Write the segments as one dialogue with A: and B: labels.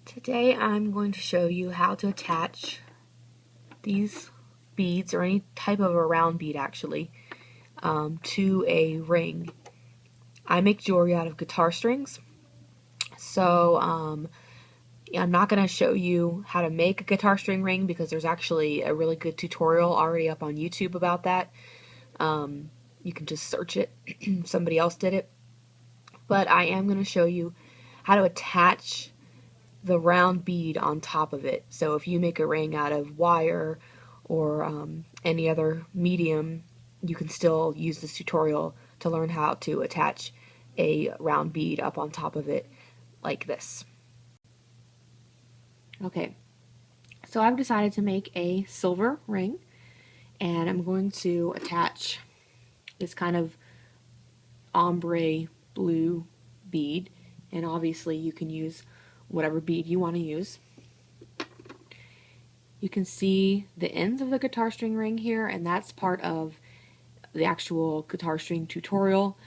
A: Today I'm going to show you how to attach these beads, or any type of a round bead actually, to a ring. I make jewelry out of guitar strings, so I'm not going to show you how to make a guitar string ring because there's actually a really good tutorial already up on YouTube about that. You can just search it. Somebody else did it. But I am going to show you how to attach the round bead on top of it. So if you make a ring out of wire or any other medium, you can still use this tutorial to learn how to attach a round bead up on top of it like this. Okay, so I've decided to make a silver ring, and I'm going to attach this kind of ombre blue bead, and obviously you can use whatever bead you want to use. You can see the ends of the guitar string ring here, and that's part of the actual guitar string tutorial.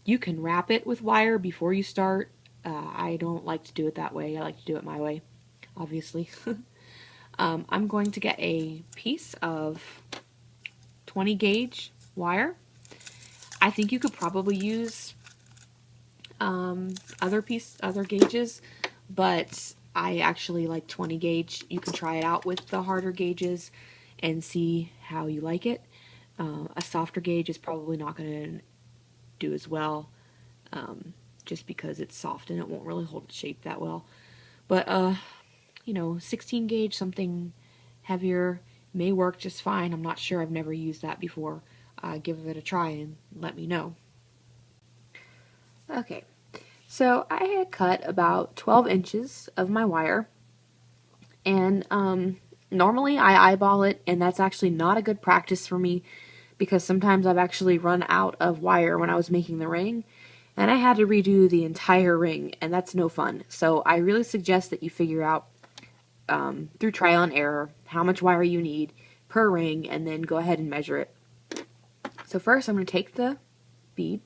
A: You can wrap it with wire before you start. I don't like to do it that way. I like to do it my way, obviously. I'm going to get a piece of 20 gauge wire. I think you could probably use other gauges, but I actually like 20 gauge. You can try it out with the harder gauges and see how you like it. A softer gauge is probably not going to do as well, just because it's soft and it won't really hold its shape that well. But you know, 16 gauge, something heavier, may work just fine. I'm not sure. I've never used that before. Give it a try and let me know. Okay, so I had cut about 12 inches of my wire, and normally I eyeball it, and that's actually not a good practice for me because sometimes I've actually run out of wire when I was making the ring, and I had to redo the entire ring, and that's no fun. So I really suggest that you figure out through trial and error how much wire you need per ring, and then go ahead and measure it. So first I'm going to take the bead,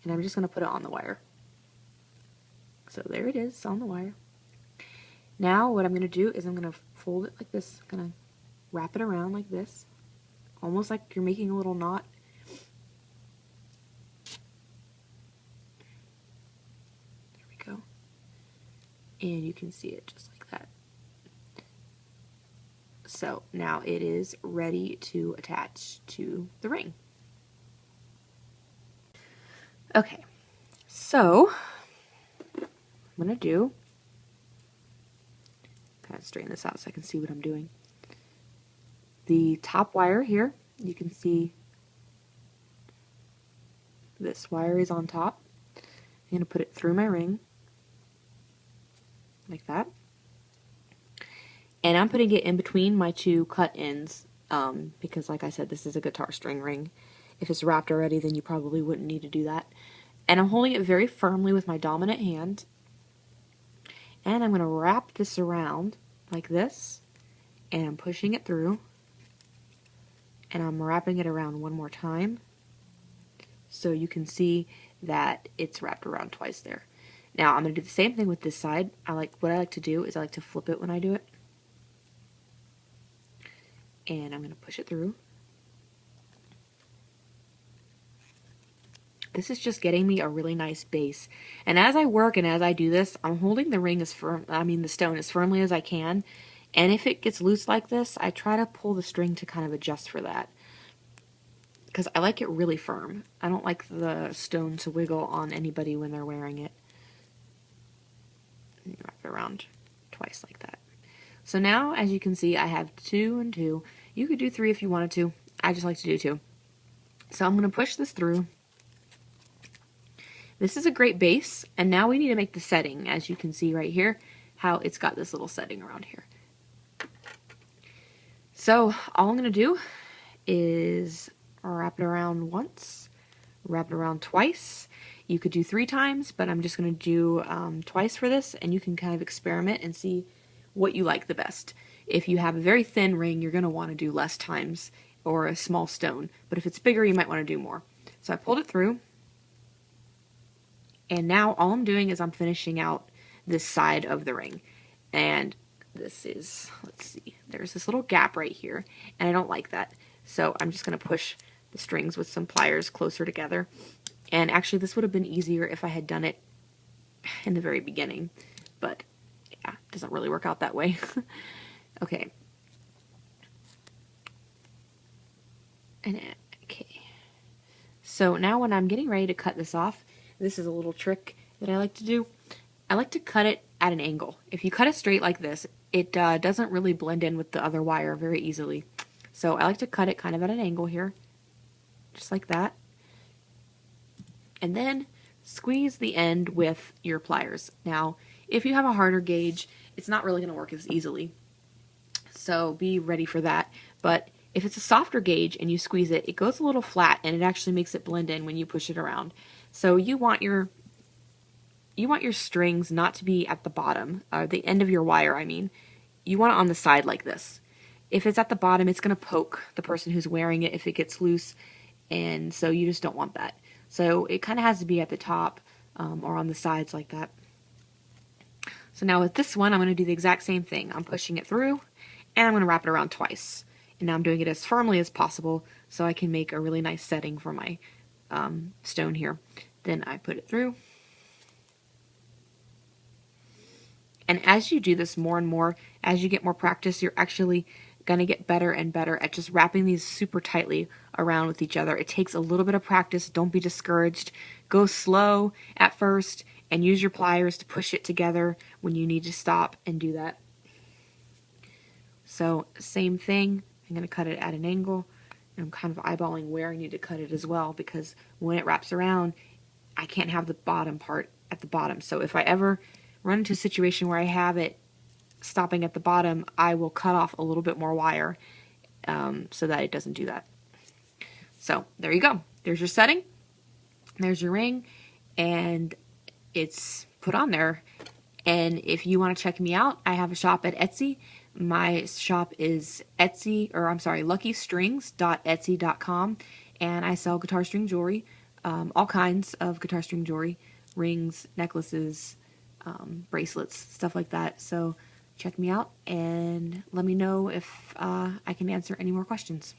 A: and I'm just going to put it on the wire. So there it is on the wire. Now what I'm going to do is I'm going to fold it like this. I'm going to wrap it around like this, almost like you're making a little knot. There we go. And you can see it just like that. So now it is ready to attach to the ring. Okay, so I'm going to do, kind of straighten this out so I can see what I'm doing. The top wire here, you can see this wire is on top. I'm going to put it through my ring like that. And I'm putting it in between my two cut ends because, like I said, this is a guitar string ring. If it's wrapped already, then you probably wouldn't need to do that. And I'm holding it very firmly with my dominant hand. And I'm going to wrap this around like this. And I'm pushing it through. And I'm wrapping it around one more time. So you can see that it's wrapped around twice there. Now I'm going to do the same thing with this side. What I like to do is I like to flip it when I do it. And I'm going to push it through. This is just getting me a really nice base. And as I work and as I do this, I'm holding the ring the stone as firmly as I can. And if it gets loose like this, I try to pull the string to kind of adjust for that, because I like it really firm. I don't like the stone to wiggle on anybody when they're wearing it. And you wrap it around twice like that. So now, as you can see, I have 2 and 2. You could do 3 if you wanted to. I just like to do 2. So I'm going to push this through. This is a great base, and now we need to make the setting, as you can see right here, how it's got this little setting around here. So all I'm going to do is wrap it around once, wrap it around twice. You could do 3 times, but I'm just going to do twice for this, and you can kind of experiment and see what you like the best. If you have a very thin ring, you're going to want to do less times, or a small stone, but if it's bigger, you might want to do more. So I pulled it through, and now all I'm doing is I'm finishing out this side of the ring. And this is, let's see, there's this little gap right here, and I don't like that. So I'm just going to push the strings with some pliers closer together. And actually this would have been easier if I had done it in the very beginning, but yeah, it doesn't really work out that way. Okay. Okay. So now when I'm getting ready to cut this off, this is a little trick that I like to do. I like to cut it at an angle. If you cut it straight like this, it doesn't really blend in with the other wire very easily. So I like to cut it kind of at an angle here, just like that. And then squeeze the end with your pliers. Now, if you have a harder gauge, it's not really going to work as easily. So be ready for that. But if it's a softer gauge and you squeeze it, it goes a little flat and it actually makes it blend in when you push it around. So you want your strings not to be at the bottom, or the end of your wire, I mean. You want it on the side like this. If it's at the bottom, it's going to poke the person who's wearing it if it gets loose, and so you just don't want that. So it kind of has to be at the top or on the sides like that. So now with this one, I'm going to do the exact same thing. I'm pushing it through, and I'm going to wrap it around twice. And now I'm doing it as firmly as possible so I can make a really nice setting for my stone here. Then I put it through. And as you do this more and more, as you get more practice, you're actually going to get better and better at just wrapping these super tightly around with each other. It takes a little bit of practice. Don't be discouraged. Go slow at first and use your pliers to push it together when you need to stop and do that. So same thing. I'm going to cut it at an angle. And I'm kind of eyeballing where I need to cut it as well, because when it wraps around, I can't have the bottom part at the bottom. So if I ever run into a situation where I have it stopping at the bottom, I will cut off a little bit more wire so that it doesn't do that. So there you go. There's your setting. There's your ring, and it's put on there. And if you want to check me out, I have a shop at Etsy. My shop is luckystrings.etsy.com, and I sell guitar string jewelry, all kinds of guitar string jewelry, rings, necklaces, bracelets, stuff like that. So check me out and let me know if I can answer any more questions.